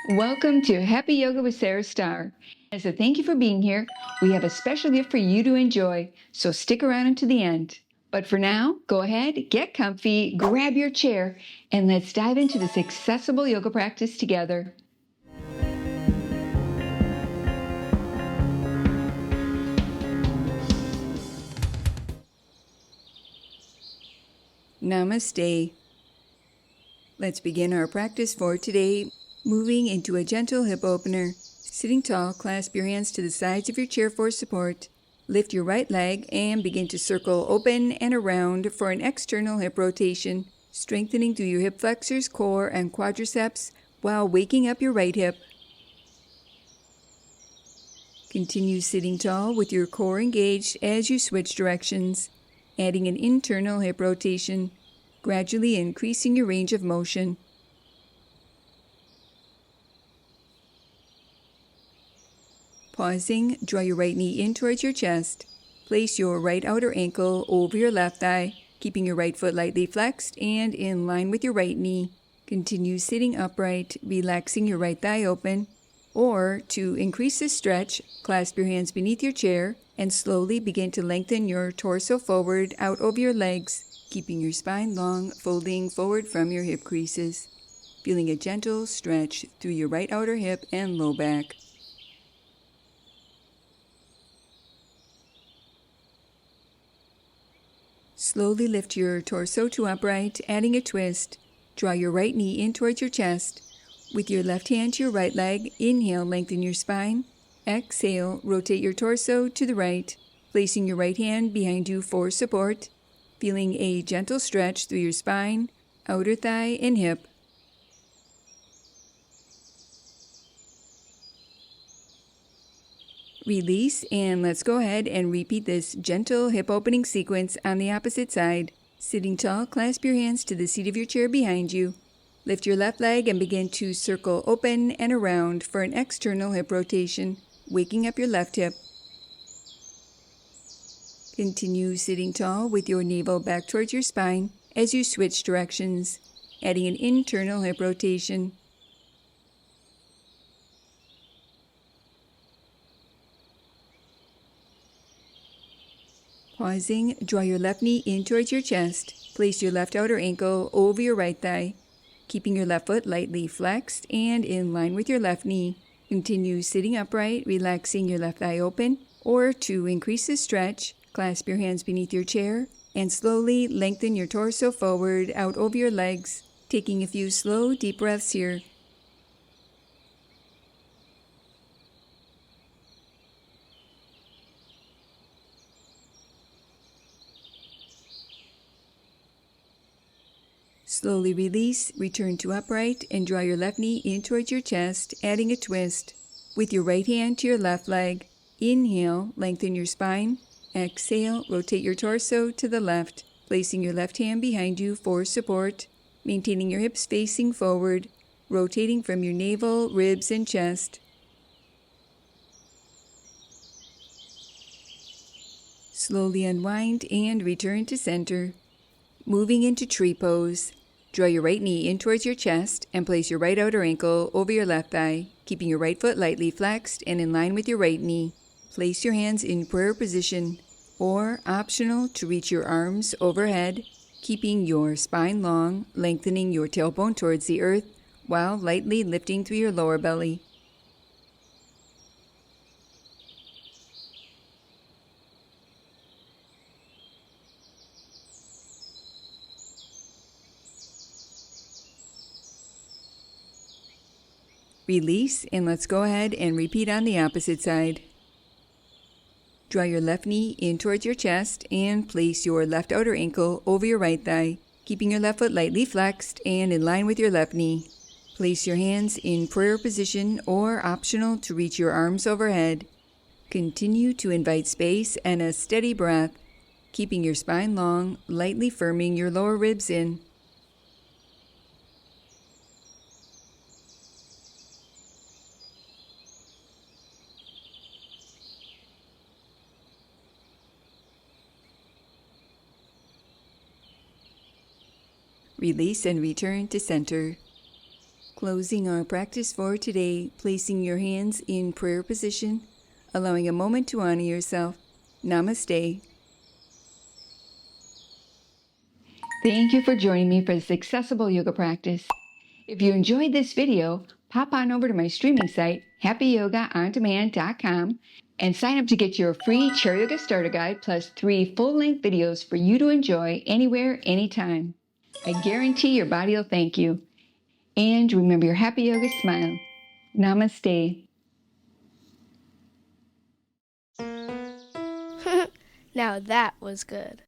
Welcome to Happy Yoga with Sarah Starr. As a thank you for being here, we have a special gift for you to enjoy, so stick around until the end. But for now, go ahead, get comfy, grab your chair, and let's dive into this accessible yoga practice together. Namaste. Let's begin our practice for today, moving into a gentle hip opener. Sitting tall, clasp your hands to the sides of your chair for support. Lift your right leg and begin to circle open and around for an external hip rotation, strengthening through your hip flexors, core, and quadriceps while waking up your right hip. Continue sitting tall with your core engaged as you switch directions, adding an internal hip rotation, gradually increasing your range of motion. Pausing, draw your right knee in towards your chest. Place your right outer ankle over your left thigh, keeping your right foot lightly flexed and in line with your right knee. Continue sitting upright, relaxing your right thigh open. Or, to increase this stretch, clasp your hands beneath your chair and slowly begin to lengthen your torso forward out over your legs, keeping your spine long, folding forward from your hip creases. Feeling a gentle stretch through your right outer hip and low back. Slowly lift your torso to upright, adding a twist. Draw your right knee in towards your chest. With your left hand to your right leg, inhale, lengthen your spine. Exhale, rotate your torso to the right, placing your right hand behind you for support. Feeling a gentle stretch through your spine, outer thigh, and hip. Release, and let's go ahead and repeat this gentle hip opening sequence on the opposite side. Sitting tall, clasp your hands to the seat of your chair behind you. Lift your left leg and begin to circle open and around for an external hip rotation, waking up your left hip. Continue sitting tall with your navel back towards your spine as you switch directions, adding an internal hip rotation. Pausing, draw your left knee in towards your chest. Place your left outer ankle over your right thigh, keeping your left foot lightly flexed and in line with your left knee. Continue sitting upright, relaxing your left thigh open, or to increase the stretch, clasp your hands beneath your chair and slowly lengthen your torso forward out over your legs, taking a few slow, deep breaths here. Slowly release, return to upright, and draw your left knee in towards your chest, adding a twist. With your right hand to your left leg, inhale, lengthen your spine. Exhale, rotate your torso to the left, placing your left hand behind you for support, maintaining your hips facing forward, rotating from your navel, ribs, and chest. Slowly unwind and return to center. Moving into tree pose. Draw your right knee in towards your chest and place your right outer ankle over your left thigh, keeping your right foot lightly flexed and in line with your right knee. Place your hands in prayer position, or optional to reach your arms overhead, keeping your spine long, lengthening your tailbone towards the earth while lightly lifting through your lower belly. Release, and let's go ahead and repeat on the opposite side. Draw your left knee in towards your chest and place your left outer ankle over your right thigh, keeping your left foot lightly flexed and in line with your left knee. Place your hands in prayer position, or optional to reach your arms overhead. Continue to invite space and a steady breath, keeping your spine long, lightly firming your lower ribs in. Release and return to center. Closing our practice for today, placing your hands in prayer position, allowing a moment to honor yourself. Namaste. Thank you for joining me for this accessible yoga practice. If you enjoyed this video, pop on over to my streaming site, happyyogaondemand.com, and sign up to get your free Chair Yoga Starter Guide plus 3 full-length videos for you to enjoy anywhere, anytime. I guarantee your body will thank you. And remember your happy yoga smile. Namaste. Now that was good.